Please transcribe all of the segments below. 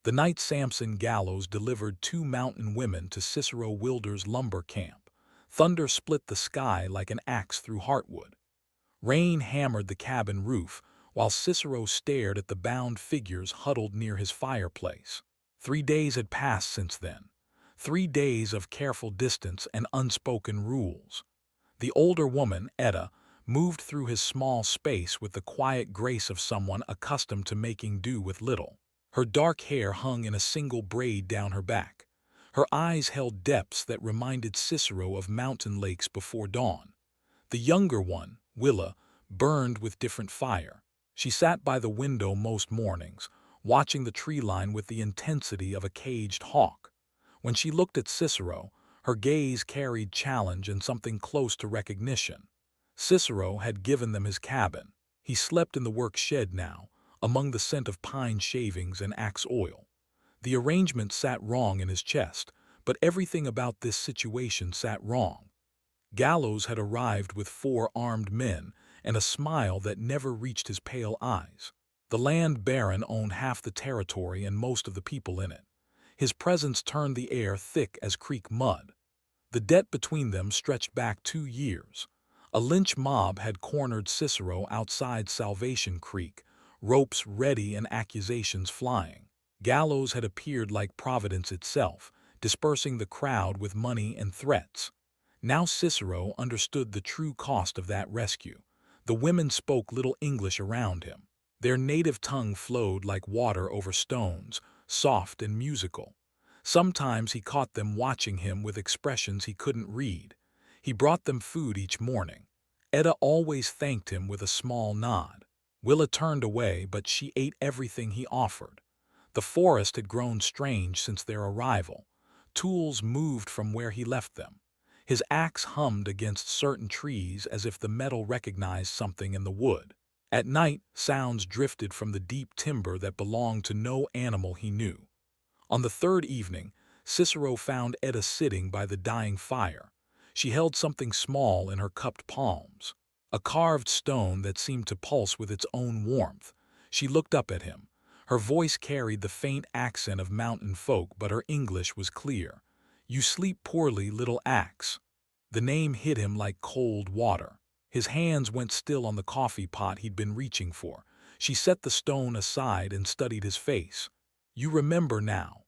The night Samson Gallows delivered two mountain women to Cicero Wilder's lumber camp, thunder split the sky like an axe through heartwood. Rain hammered the cabin roof, while Cicero stared at the bound figures huddled near his fireplace. 3 days had passed since then. 3 days of careful distance and unspoken rules. The older woman, Etta, moved through his small space with the quiet grace of someone accustomed to making do with little. Her dark hair hung in a single braid down her back. Her eyes held depths that reminded Cicero of mountain lakes before dawn. The younger one, Willa, burned with different fire. She sat by the window most mornings, watching the tree line with the intensity of a caged hawk. When she looked at Cicero, her gaze carried challenge and something close to recognition. Cicero had given them his cabin. He slept in the work shed now, among the scent of pine shavings and axe oil. The arrangement sat wrong in his chest, but everything about this situation sat wrong. Gallows had arrived with 4 armed men and a smile that never reached his pale eyes. The land baron owned half the territory and most of the people in it. His presence turned the air thick as creek mud. The debt between them stretched back 2 years. A lynch mob had cornered Cicero outside Salvation Creek, ropes ready and accusations flying. Gallows had appeared like Providence itself, dispersing the crowd with money and threats. Now Cicero understood the true cost of that rescue. The women spoke little English around him. Their native tongue flowed like water over stones, soft and musical. Sometimes he caught them watching him with expressions he couldn't read. He brought them food each morning. Etta always thanked him with a small nod. Willa turned away, but she ate everything he offered. The forest had grown strange since their arrival. Tools moved from where he left them. His axe hummed against certain trees as if the metal recognized something in the wood. At night, sounds drifted from the deep timber that belonged to no animal he knew. On the third evening, Cicero found Etta sitting by the dying fire. She held something small in her cupped palms, a carved stone that seemed to pulse with its own warmth. She looked up at him. Her voice carried the faint accent of mountain folk, but her English was clear. "You sleep poorly, little axe." The name hit him like cold water. His hands went still on the coffee pot he'd been reaching for. She set the stone aside and studied his face. "You remember now."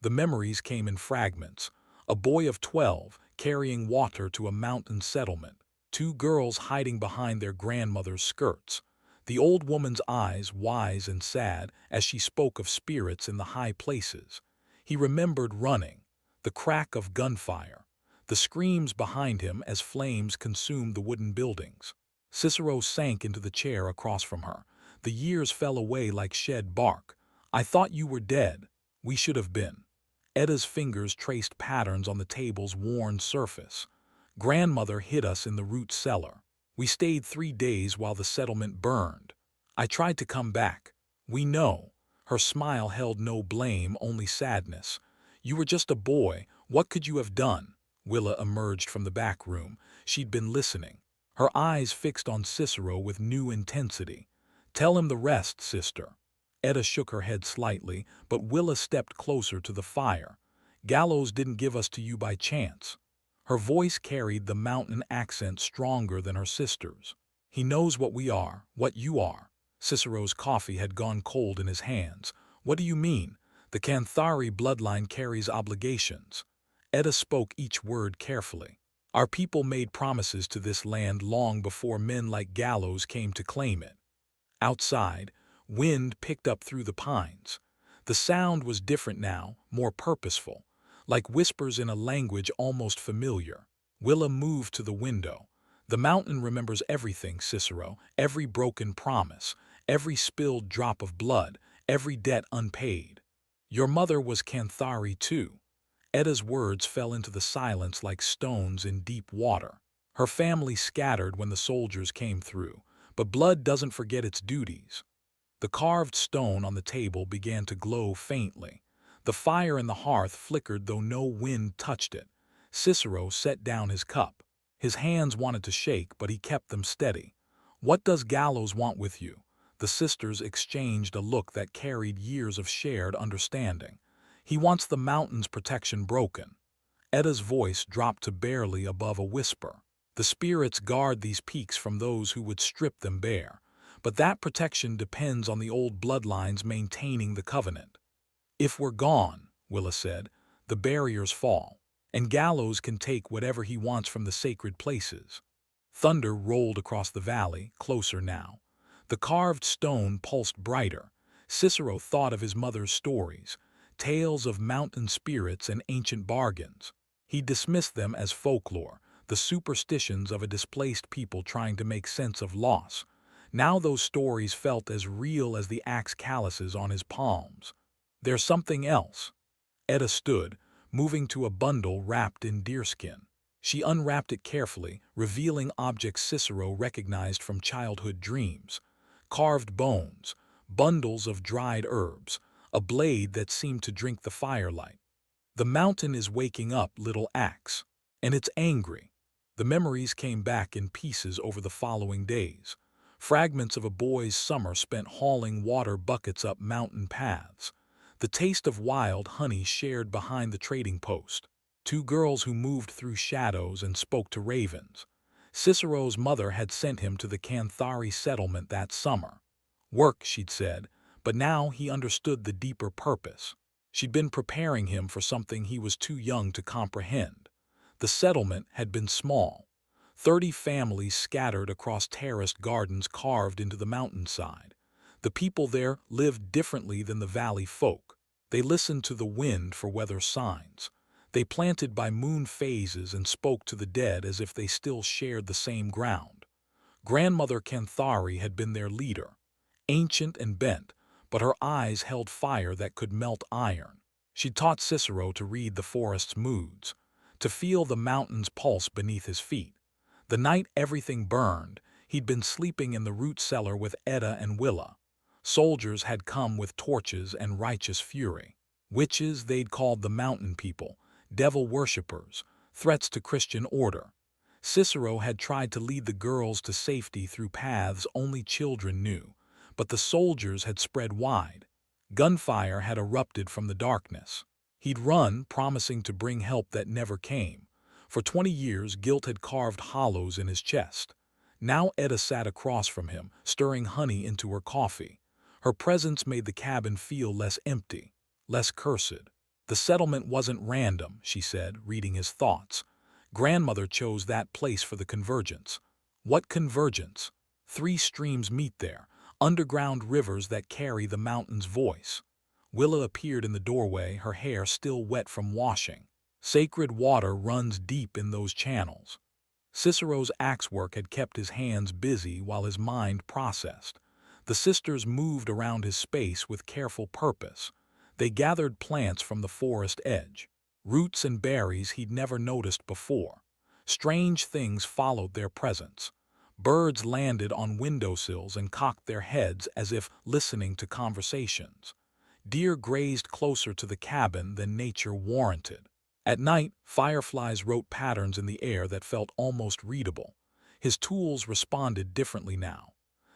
The memories came in fragments. A boy of 12, carrying water to a mountain settlement. 2 girls hiding behind their grandmother's skirts. The old woman's eyes wise and sad as she spoke of spirits in the high places. He remembered running, the crack of gunfire, the screams behind him as flames consumed the wooden buildings. Cicero sank into the chair across from her. The years fell away like shed bark. "I thought you were dead. We should have been." Etta's fingers traced patterns on the table's worn surface. "Grandmother hid us in the root cellar. We stayed 3 days while the settlement burned. I tried to come back. We know." Her smile held no blame, only sadness. "You were just a boy. What could you have done?" Willa emerged from the back room. She'd been listening, her eyes fixed on Cicero with new intensity. "Tell him the rest, sister." Etta shook her head slightly, but Willa stepped closer to the fire. "Gallows didn't give us to you by chance." Her voice carried the mountain accent stronger than her sister's. "He knows what we are, what you are." Cicero's coffee had gone cold in his hands. "What do you mean?" "The Canthari bloodline carries obligations." Etta spoke each word carefully. "Our people made promises to this land long before men like Gallows came to claim it." Outside, wind picked up through the pines. The sound was different now, more purposeful, like whispers in a language almost familiar. Willa moved to the window. "The mountain remembers everything, Cicero, every broken promise, every spilled drop of blood, every debt unpaid. Your mother was Canthari too." Etta's words fell into the silence like stones in deep water. "Her family scattered when the soldiers came through, but blood doesn't forget its duties." The carved stone on the table began to glow faintly. The fire in the hearth flickered though no wind touched it. Cicero set down his cup. His hands wanted to shake, but he kept them steady. "What does Gallows want with you?" The sisters exchanged a look that carried years of shared understanding. He wants the mountain's protection broken. Edda's voice dropped to barely above a whisper. The spirits guard these peaks from those who would strip them bare, but that protection depends on the old bloodlines maintaining the covenant. If we're gone, Willa said, the barriers fall, and Gallows can take whatever he wants from the sacred places. Thunder rolled across the valley, closer now. The carved stone pulsed brighter. Cicero thought of his mother's stories, tales of mountain spirits and ancient bargains. He dismissed them as folklore, the superstitions of a displaced people trying to make sense of loss. Now those stories felt as real as the axe calluses on his palms. There's something else. Edda stood, moving to a bundle wrapped in deerskin. She unwrapped it carefully, revealing objects Cicero recognized from childhood dreams. Carved bones, bundles of dried herbs, a blade that seemed to drink the firelight. The mountain is waking up, little axe. And it's angry. The memories came back in pieces over the following days. Fragments of a boy's summer spent hauling water buckets up mountain paths. The taste of wild honey shared behind the trading post. Two girls who moved through shadows and spoke to ravens. Cicero's mother had sent him to the Canthari settlement that summer. Work, she'd said, but now he understood the deeper purpose. She'd been preparing him for something he was too young to comprehend. The settlement had been small. 30 families scattered across terraced gardens carved into the mountainside. The people there lived differently than the valley folk. They listened to the wind for weather signs. They planted by moon phases and spoke to the dead as if they still shared the same ground. Grandmother Canthari had been their leader, ancient and bent, but her eyes held fire that could melt iron. She taught Cicero to read the forest's moods, to feel the mountain's pulse beneath his feet. The night everything burned, he'd been sleeping in the root cellar with Edda and Willa. Soldiers had come with torches and righteous fury. Witches they'd called the mountain people, devil worshippers, threats to Christian order. Cicero had tried to lead the girls to safety through paths only children knew, but the soldiers had spread wide. Gunfire had erupted from the darkness. He'd run, promising to bring help that never came. For 20 years, guilt had carved hollows in his chest. Now Edda sat across from him, stirring honey into her coffee. Her presence made the cabin feel less empty, less cursed. The settlement wasn't random, she said, reading his thoughts. Grandmother chose that place for the convergence. What convergence? 3 streams meet there, underground rivers that carry the mountain's voice. Willa appeared in the doorway, her hair still wet from washing. Sacred water runs deep in those channels. Cicero's axe work had kept his hands busy while his mind processed. The sisters moved around his space with careful purpose. They gathered plants from the forest edge, roots and berries he'd never noticed before. Strange things followed their presence. Birds landed on windowsills and cocked their heads as if listening to conversations. Deer grazed closer to the cabin than nature warranted. At night, fireflies wrote patterns in the air that felt almost readable. His tools responded differently now.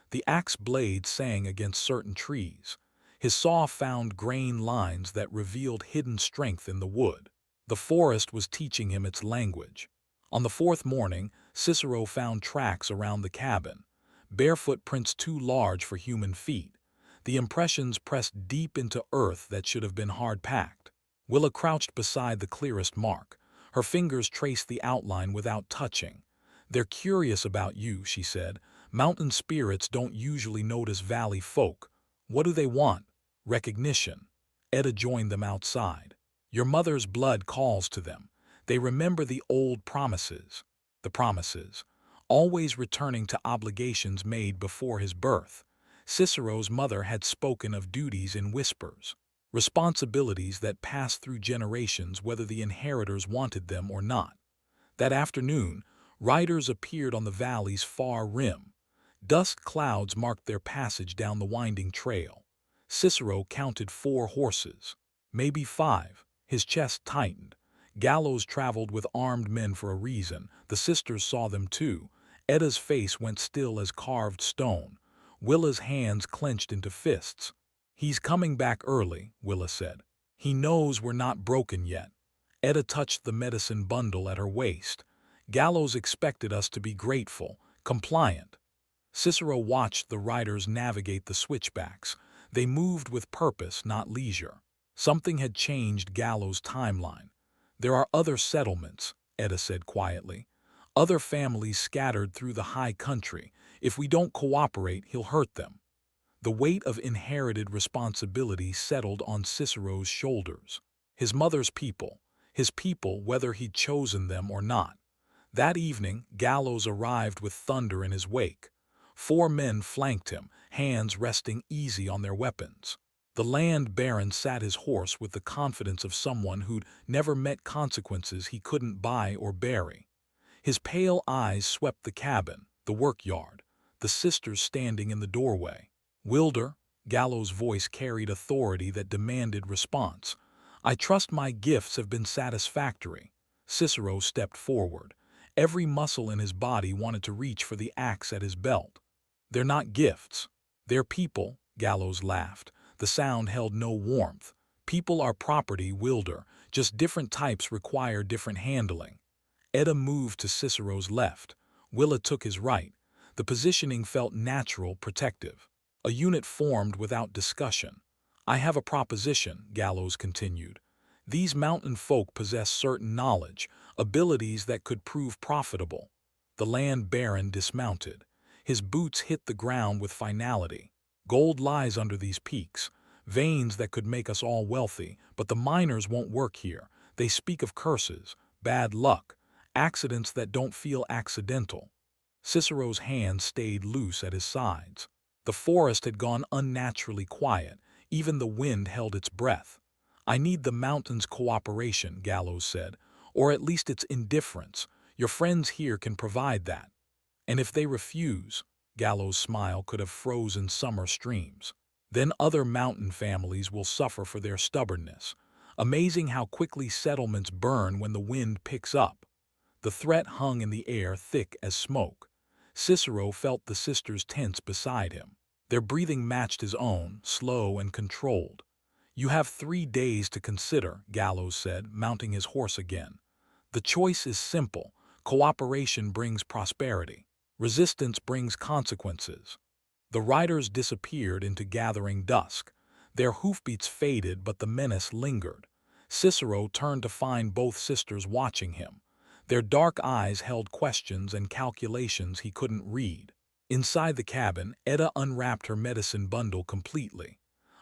The axe blade sang against certain trees. His saw found grain lines that revealed hidden strength in the wood. The forest was teaching him its language. On the 4th morning, Cicero found tracks around the cabin, barefoot prints too large for human feet. The impressions pressed deep into earth that should have been hard-packed. Willa crouched beside the clearest mark. Her fingers traced the outline without touching. "They're curious about you," she said. "Mountain spirits don't usually notice valley folk. What do they want?" "Recognition." Edda joined them outside. "Your mother's blood calls to them. They remember the old promises." The promises. Always returning to obligations made before his birth. Cicero's mother had spoken of duties in whispers. Responsibilities that passed through generations whether the inheritors wanted them or not. That afternoon, riders appeared on the valley's far rim. Dust clouds marked their passage down the winding trail. Cicero counted 4 horses. Maybe 5. His chest tightened. Gallows traveled with armed men for a reason. The sisters saw them too. Edda's face went still as carved stone. Willa's hands clenched into fists. "He's coming back early," Willa said. "He knows we're not broken yet." Etta touched the medicine bundle at her waist. "Gallows expected us to be grateful, compliant." Cicero watched the riders navigate the switchbacks. They moved with purpose, not leisure. Something had changed Gallows' timeline. "There are other settlements," Etta said quietly. "Other families scattered through the high country. If we don't cooperate, he'll hurt them." The weight of inherited responsibility settled on Cicero's shoulders. His mother's people, his people whether he'd chosen them or not. That evening, Gallows arrived with thunder in his wake. 4 men flanked him, hands resting easy on their weapons. The land baron sat his horse with the confidence of someone who'd never met consequences he couldn't buy or bury. His pale eyes swept the cabin, the workyard, the sisters standing in the doorway. "Wilder," Gallows' voice carried authority that demanded response. "I trust my gifts have been satisfactory." Cicero stepped forward. Every muscle in his body wanted to reach for the axe at his belt. "They're not gifts. They're people," Gallows laughed. The sound held no warmth. "People are property, Wilder. Just different types require different handling." Etta moved to Cicero's left. Willa took his right. The positioning felt natural, protective. A unit formed without discussion. "I have a proposition," Gallows continued. "These mountain folk possess certain knowledge, abilities that could prove profitable." The land baron dismounted. His boots hit the ground with finality. "Gold lies under these peaks, veins that could make us all wealthy, but the miners won't work here. They speak of curses, bad luck, accidents that don't feel accidental." Cicero's hands stayed loose at his sides. The forest had gone unnaturally quiet. Even the wind held its breath. "I need the mountain's cooperation," Gallows said, "or at least its indifference. Your friends here can provide that." "And if they refuse?" Gallows' smile could have frozen summer streams. "Then other mountain families will suffer for their stubbornness." Amazing how quickly settlements burn when the wind picks up. The threat hung in the air thick as smoke. Cicero felt the sisters tense beside him. Their breathing matched his own, slow and controlled. "You have 3 days to consider," Gallows said, mounting his horse again. "The choice is simple. Cooperation brings prosperity. Resistance brings consequences." The riders disappeared into gathering dusk. Their hoofbeats faded, but the menace lingered. Cicero turned to find both sisters watching him. Their dark eyes held questions and calculations he couldn't read. Inside the cabin, Etta unwrapped her medicine bundle completely.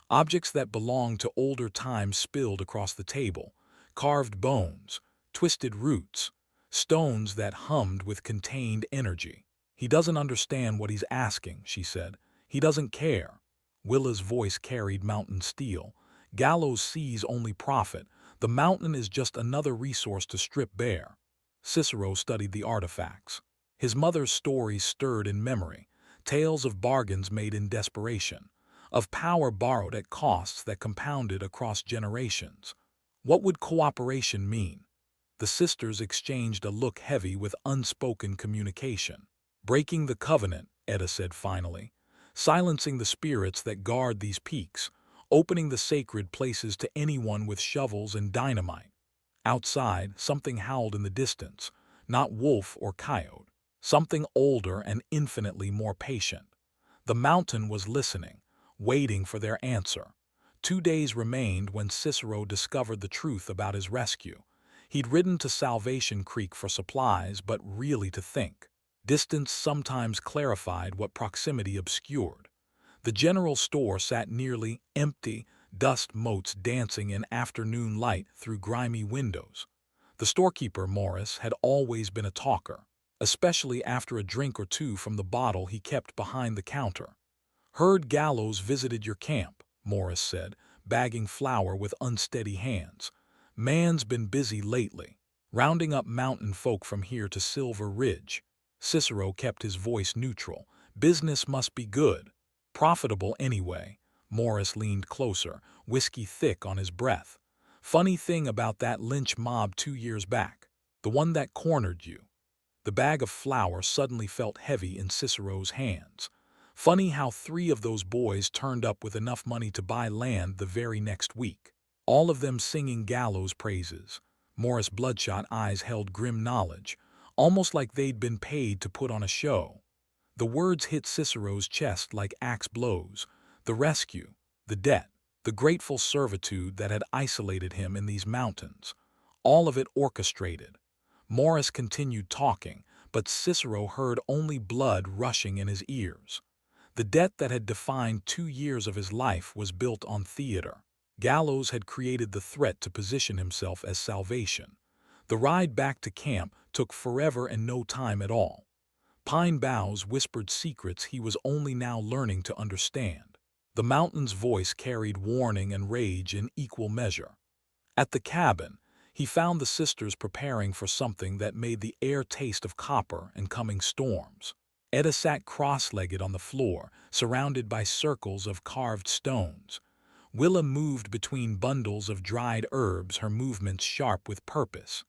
Objects that belonged to older times spilled across the table. Carved bones, twisted roots, stones that hummed with contained energy. "He doesn't understand what he's asking," she said. "He doesn't care." Willa's voice carried mountain steel. "Gallows sees only profit. The mountain is just another resource to strip bare." Cicero studied the artifacts. His mother's stories stirred in memory, tales of bargains made in desperation, of power borrowed at costs that compounded across generations. What would cooperation mean? The sisters exchanged a look heavy with unspoken communication. "Breaking the covenant," Etta said finally. "Silencing the spirits that guard these peaks, opening the sacred places to anyone with shovels and dynamite." Outside, something howled in the distance, not wolf or coyote, something older and infinitely more patient. The mountain was listening, waiting for their answer. 2 days remained when Cicero discovered the truth about his rescue. He'd ridden to Salvation Creek for supplies, but really to think. Distance sometimes clarified what proximity obscured. The general store sat nearly empty, dust motes dancing in afternoon light through grimy windows. The storekeeper, Morris, had always been a talker, especially after a drink or two from the bottle he kept behind the counter. "Heard Gallows visited your camp," Morris said, bagging flour with unsteady hands. "Man's been busy lately, rounding up mountain folk from here to Silver Ridge." Cicero kept his voice neutral. "Business must be good. Profitable anyway." Morris leaned closer, whiskey thick on his breath. "Funny thing about that lynch mob 2 years back. The one that cornered you." The bag of flour suddenly felt heavy in Cicero's hands. Funny how 3 of those boys turned up with enough money to buy land the very next week. All of them singing Gallows praises. Morris' bloodshot eyes held grim knowledge, almost like they'd been paid to put on a show. The words hit Cicero's chest like axe blows. The rescue, the debt, the grateful servitude that had isolated him in these mountains. All of it orchestrated. Morris continued talking, but Cicero heard only blood rushing in his ears. The debt that had defined 2 years of his life was built on theater. Gallows had created the threat to position himself as salvation. The ride back to camp took forever and no time at all. Pine boughs whispered secrets he was only now learning to understand. The mountain's voice carried warning and rage in equal measure. At the cabin, he found the sisters preparing for something that made the air taste of copper and coming storms. Etta sat cross-legged on the floor, surrounded by circles of carved stones. Willa moved between bundles of dried herbs, her movements sharp with purpose.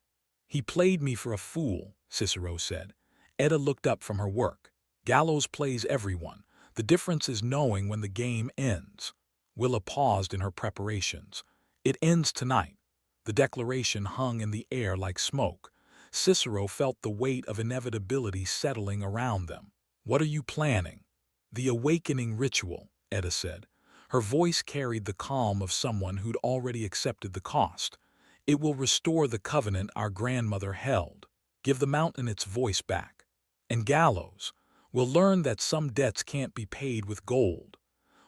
"He played me for a fool," Cicero said. Etta looked up from her work. "Gallows plays everyone. The difference is knowing when the game ends." Willa paused in her preparations. "It ends tonight." The declaration hung in the air like smoke. Cicero felt the weight of inevitability settling around them. "What are you planning?" "The awakening ritual," Etta said. Her voice carried the calm of someone who'd already accepted the cost. "It will restore the covenant our grandmother held. Give the mountain its voice back. And Gallows, we'll learn that some debts can't be paid with gold."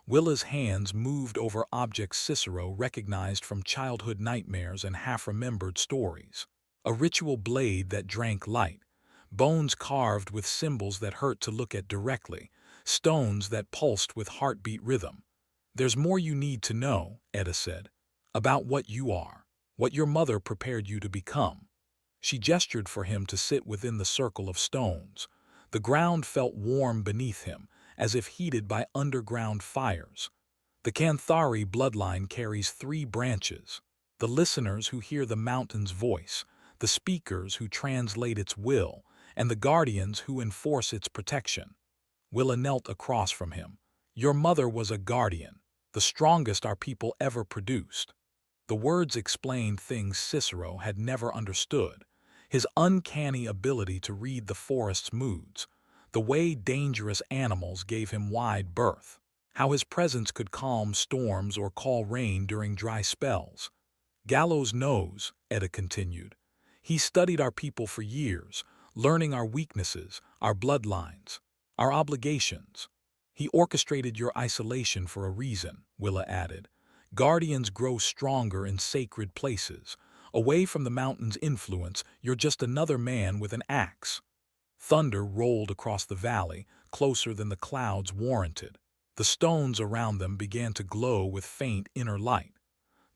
Willa's hands moved over objects Cicero recognized from childhood nightmares and half-remembered stories. A ritual blade that drank light, bones carved with symbols that hurt to look at directly, stones that pulsed with heartbeat rhythm. "There's more you need to know," Etta said, "about what you are, what your mother prepared you to become." She gestured for him to sit within the circle of stones. The ground felt warm beneath him, as if heated by underground fires. The Canthari bloodline carries 3 branches: the listeners who hear the mountain's voice, the speakers who translate its will, and the guardians who enforce its protection. Willa knelt across from him. "Your mother was a guardian, the strongest our people ever produced." The words explained things Cicero had never understood. His uncanny ability to read the forest's moods, the way dangerous animals gave him wide berth, how his presence could calm storms or call rain during dry spells. "Gallows knows," Etta continued. "He studied our people for years, learning our weaknesses, our bloodlines, our obligations. He orchestrated your isolation for a reason," Willa added. "Guardians grow stronger in sacred places. Away from the mountain's influence, you're just another man with an axe." Thunder rolled across the valley, closer than the clouds warranted. The stones around them began to glow with faint inner light.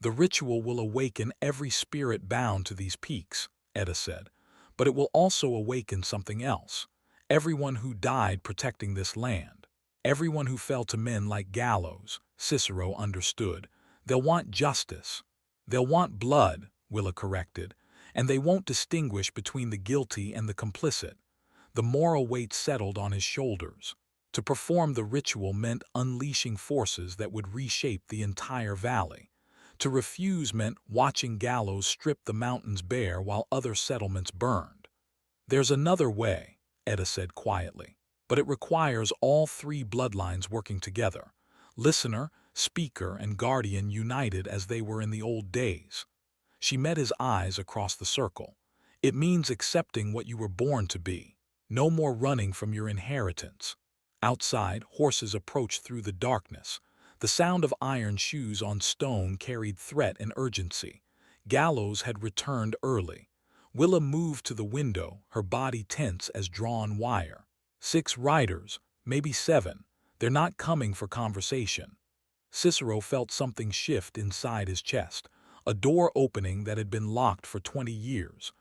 "The ritual will awaken every spirit bound to these peaks," Etta said. "But it will also awaken something else. Everyone who died protecting this land. Everyone who fell to men like Gallows," Cicero understood. "They'll want justice. They'll want blood," Willa corrected, "and they won't distinguish between the guilty and the complicit." The moral weight settled on his shoulders. To perform the ritual meant unleashing forces that would reshape the entire valley. To refuse meant watching Gallows strip the mountains bare while other settlements burned. "There's another way," Etta said quietly, "but it requires all 3 bloodlines working together. Listener, speaker, and guardian united as they were in the old days." She met his eyes across the circle. "It means accepting what you were born to be. No more running from your inheritance." Outside, horses approached through the darkness. The sound of iron shoes on stone carried threat and urgency. Gallows had returned early. Willa moved to the window, her body tense as drawn wire. 6 riders, maybe 7. They're not coming for conversation." Cicero felt something shift inside his chest, a door opening that had been locked for 20 years.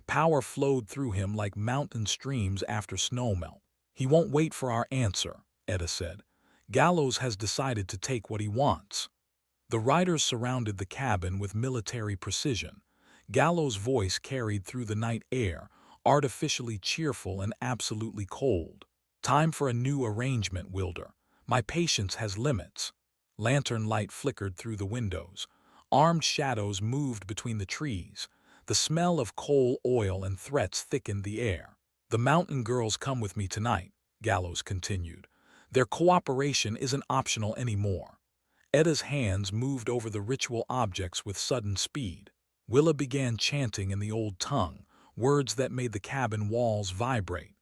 Power flowed through him like mountain streams after snowmelt. "He won't wait for our answer," Etta said. "Gallows has decided to take what he wants." The riders surrounded the cabin with military precision. Gallows' voice carried through the night air, artificially cheerful and absolutely cold. "Time for a new arrangement, Wilder. My patience has limits. Lantern light flickered through the windows. Armed shadows moved between the trees. The smell of coal oil and threats thickened the air. The mountain girls come with me tonight, Gallows continued. Their cooperation isn't optional anymore. Edda's hands moved over the ritual objects with sudden speed. Willa began chanting in the old tongue, words that made the cabin walls vibrate.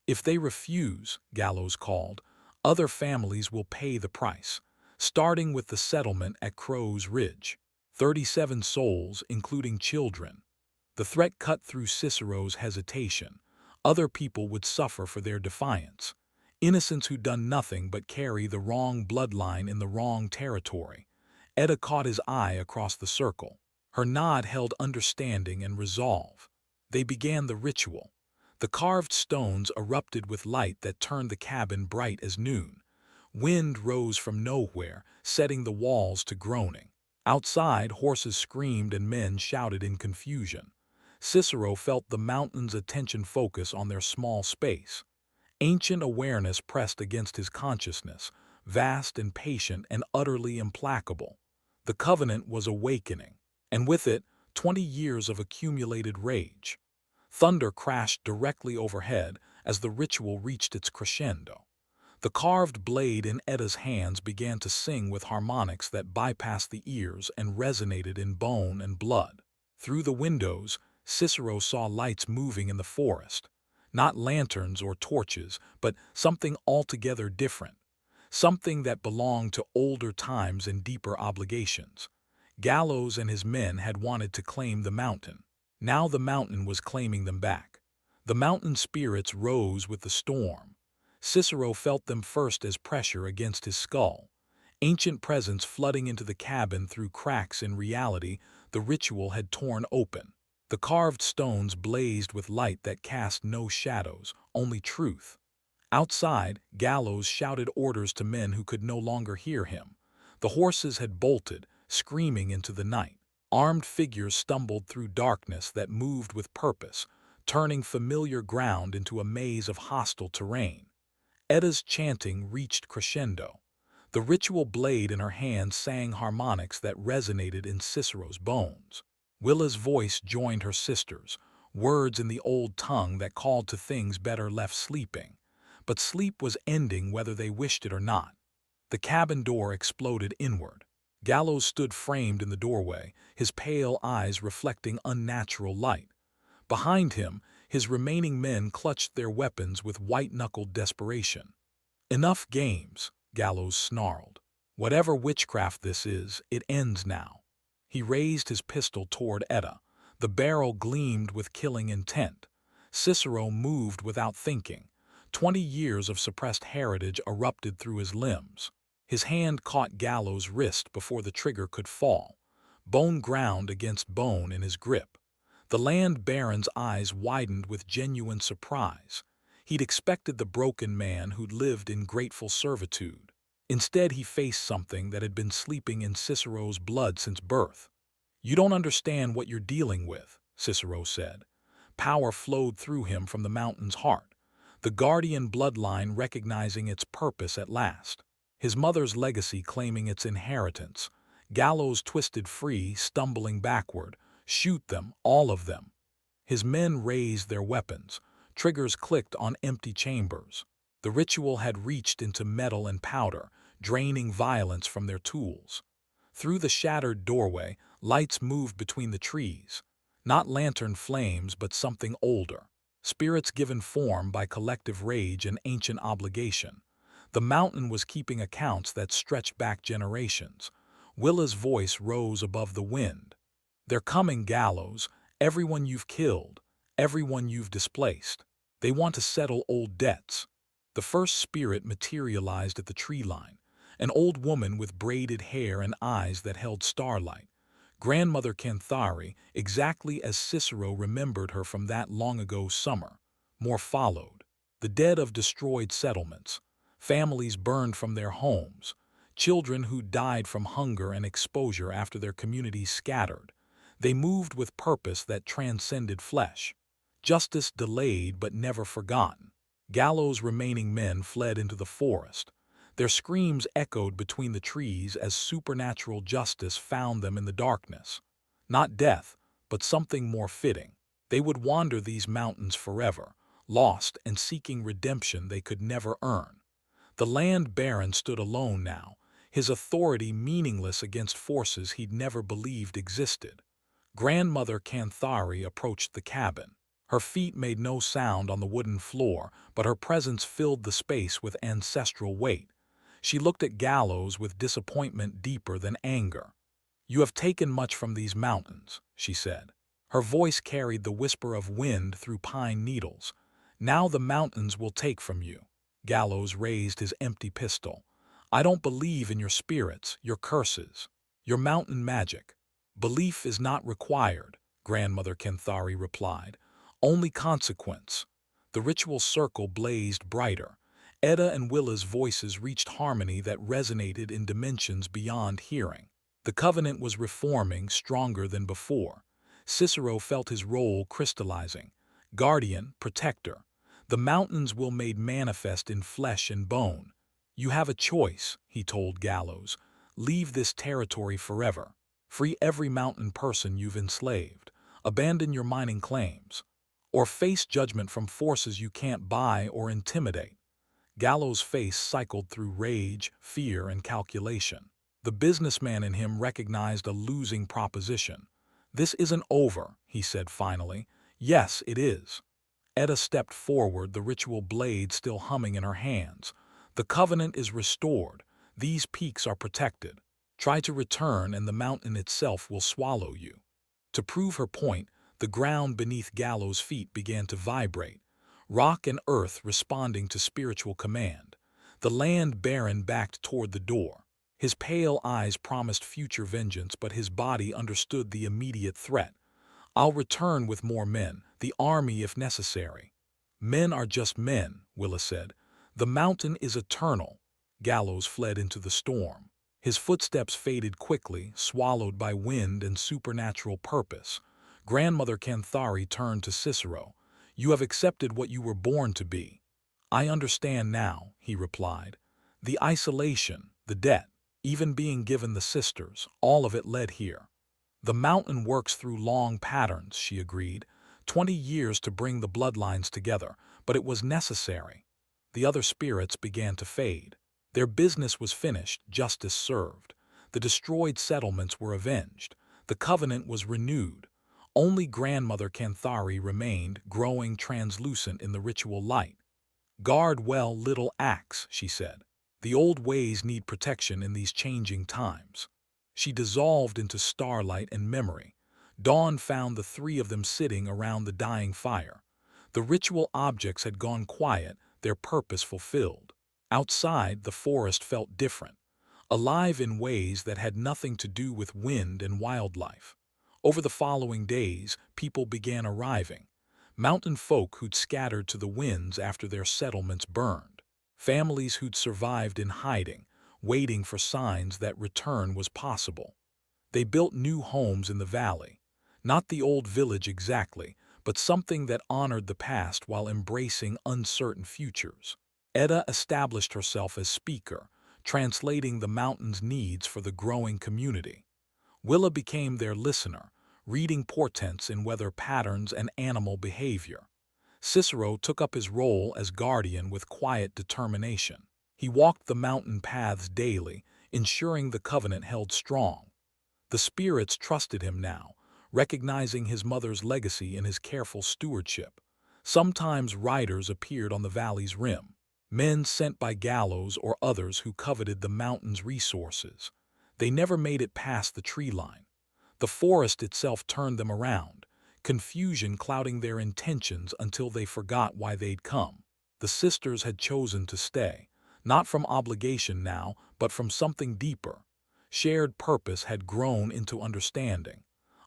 If they refuse, Gallows called, other families will pay the price, starting with the settlement at Crow's Ridge. 37 souls, including children. The threat cut through Cicero's hesitation. Other people would suffer for their defiance. Innocents who'd done nothing but carry the wrong bloodline in the wrong territory. Edda caught his eye across the circle. Her nod held understanding and resolve. They began the ritual. The carved stones erupted with light that turned the cabin bright as noon. Wind rose from nowhere, setting the walls to groaning. Outside, horses screamed and men shouted in confusion. Cicero felt the mountain's attention focus on their small space. Ancient awareness pressed against his consciousness, vast and patient and utterly implacable. The covenant was awakening, and with it, 20 years of accumulated rage. Thunder crashed directly overhead as the ritual reached its crescendo. The carved blade in Edda's hands began to sing with harmonics that bypassed the ears and resonated in bone and blood. Through the windows, Cicero saw lights moving in the forest. Not lanterns or torches, but something altogether different. Something that belonged to older times and deeper obligations. Gallows and his men had wanted to claim the mountain. Now the mountain was claiming them back. The mountain spirits rose with the storm. Cicero felt them first as pressure against his skull. Ancient presence flooding into the cabin through cracks in reality the ritual had torn open. The carved stones blazed with light that cast no shadows, only truth. Outside, Gallows shouted orders to men who could no longer hear him. The horses had bolted, screaming into the night. Armed figures stumbled through darkness that moved with purpose, turning familiar ground into a maze of hostile terrain. Edda's chanting reached crescendo. The ritual blade in her hand sang harmonics that resonated in Cicero's bones. Willa's voice joined her sister's, words in the old tongue that called to things better left sleeping. But sleep was ending whether they wished it or not. The cabin door exploded inward. Gallows stood framed in the doorway, his pale eyes reflecting unnatural light. Behind him, his remaining men clutched their weapons with white-knuckled desperation. "Enough games," Gallows snarled. "Whatever witchcraft this is, it ends now." He raised his pistol toward Edda. The barrel gleamed with killing intent. Cicero moved without thinking. 20 years of suppressed heritage erupted through his limbs. His hand caught Gallows' wrist before the trigger could fall. Bone ground against bone in his grip. The land baron's eyes widened with genuine surprise. He'd expected the broken man who'd lived in grateful servitude. Instead, he faced something that had been sleeping in Cicero's blood since birth. "You don't understand what you're dealing with," Cicero said. Power flowed through him from the mountain's heart, the guardian bloodline recognizing its purpose at last. His mother's legacy claiming its inheritance. Gallows twisted free, stumbling backward. "Shoot them, all of them." His men raised their weapons. Triggers clicked on empty chambers. The ritual had reached into metal and powder, draining violence from their tools. Through the shattered doorway, lights moved between the trees. Not lantern flames, but something older. Spirits given form by collective rage and ancient obligation. The mountain was keeping accounts that stretched back generations. Willa's voice rose above the wind. "They're coming, Gallows. Everyone you've killed. Everyone you've displaced. They want to settle old debts." The first spirit materialized at the tree line, an old woman with braided hair and eyes that held starlight. Grandmother Canthari, exactly as Cicero remembered her from that long-ago summer. More followed. The dead of destroyed settlements. Families burned from their homes. Children who died from hunger and exposure after their communities scattered. They moved with purpose that transcended flesh. Justice delayed but never forgotten. Gallows' remaining men fled into the forest. Their screams echoed between the trees as supernatural justice found them in the darkness. Not death, but something more fitting. They would wander these mountains forever, lost and seeking redemption they could never earn. The land baron stood alone now, his authority meaningless against forces he'd never believed existed. Grandmother Canthari approached the cabin. Her feet made no sound on the wooden floor, but her presence filled the space with ancestral weight. She looked at Gallows with disappointment deeper than anger. "You have taken much from these mountains," she said. Her voice carried the whisper of wind through pine needles. "Now the mountains will take from you." Gallows raised his empty pistol. "I don't believe in your spirits, your curses, your mountain magic." "Belief is not required," Grandmother Kenthari replied. "Only consequence." The ritual circle blazed brighter. Edda and Willa's voices reached harmony that resonated in dimensions beyond hearing. The covenant was reforming, stronger than before. Cicero felt his role crystallizing. Guardian, protector. The mountains will made manifest in flesh and bone. "You have a choice," he told Gallows. "Leave this territory forever. Free every mountain person you've enslaved. Abandon your mining claims. Or face judgment from forces you can't buy or intimidate." Gallows' face cycled through rage, fear, and calculation. The businessman in him recognized a losing proposition. "This isn't over," he said finally. "Yes, it is." Edda stepped forward, the ritual blade still humming in her hands. "The covenant is restored. These peaks are protected. Try to return and the mountain itself will swallow you." To prove her point, the ground beneath Gallows' feet began to vibrate, rock and earth responding to spiritual command. The land baron backed toward the door. His pale eyes promised future vengeance, but his body understood the immediate threat. "I'll return with more men, the army if necessary." "Men are just men," Willa said. "The mountain is eternal." Gallows fled into the storm. His footsteps faded quickly, swallowed by wind and supernatural purpose. Grandmother Canthari turned to Cicero. "You have accepted what you were born to be." "I understand now," he replied. "The isolation, the debt, even being given the sisters, all of it led here." "The mountain works through long patterns," she agreed. 20 years to bring the bloodlines together, but it was necessary." The other spirits began to fade. Their business was finished, justice served. The destroyed settlements were avenged. The covenant was renewed. Only Grandmother Canthari remained, growing translucent in the ritual light. "Guard well, little axe," she said. "The old ways need protection in these changing times." She dissolved into starlight and memory. Dawn found the three of them sitting around the dying fire. The ritual objects had gone quiet, their purpose fulfilled. Outside, the forest felt different, alive in ways that had nothing to do with wind and wildlife. Over the following days, people began arriving. Mountain folk who'd scattered to the winds after their settlements burned. Families who'd survived in hiding, waiting for signs that return was possible. They built new homes in the valley. Not the old village exactly, but something that honored the past while embracing uncertain futures. Edda established herself as speaker, translating the mountain's needs for the growing community. Willa became their listener, reading portents in weather patterns and animal behavior. Cicero took up his role as guardian with quiet determination. He walked the mountain paths daily, ensuring the covenant held strong. The spirits trusted him now, recognizing his mother's legacy in his careful stewardship. Sometimes riders appeared on the valley's rim, men sent by Gallows or others who coveted the mountain's resources. They never made it past the tree line. The forest itself turned them around, confusion clouding their intentions until they forgot why they'd come. The sisters had chosen to stay, not from obligation now, but from something deeper. Shared purpose had grown into understanding.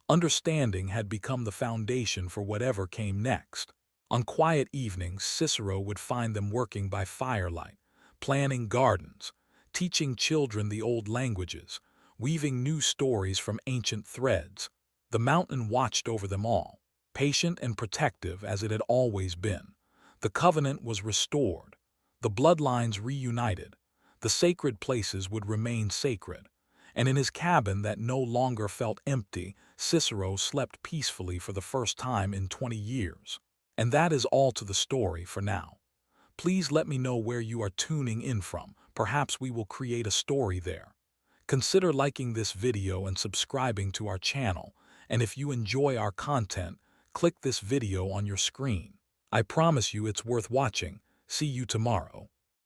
Understanding had become the foundation for whatever came next. On quiet evenings, Cicero would find them working by firelight, planting gardens, teaching children the old languages, weaving new stories from ancient threads. The mountain watched over them all, patient and protective as it had always been. The covenant was restored, the bloodlines reunited, the The sacred places would remain sacred, and in his cabin that no longer felt empty, Cicero slept peacefully for the first time in 20 years. And that is all to the story for now. Please let me know where you are tuning in from. Perhaps we will create a story there. Consider liking this video and subscribing to our channel. And if you enjoy our content, click this video on your screen. I promise you it's worth watching. See you tomorrow.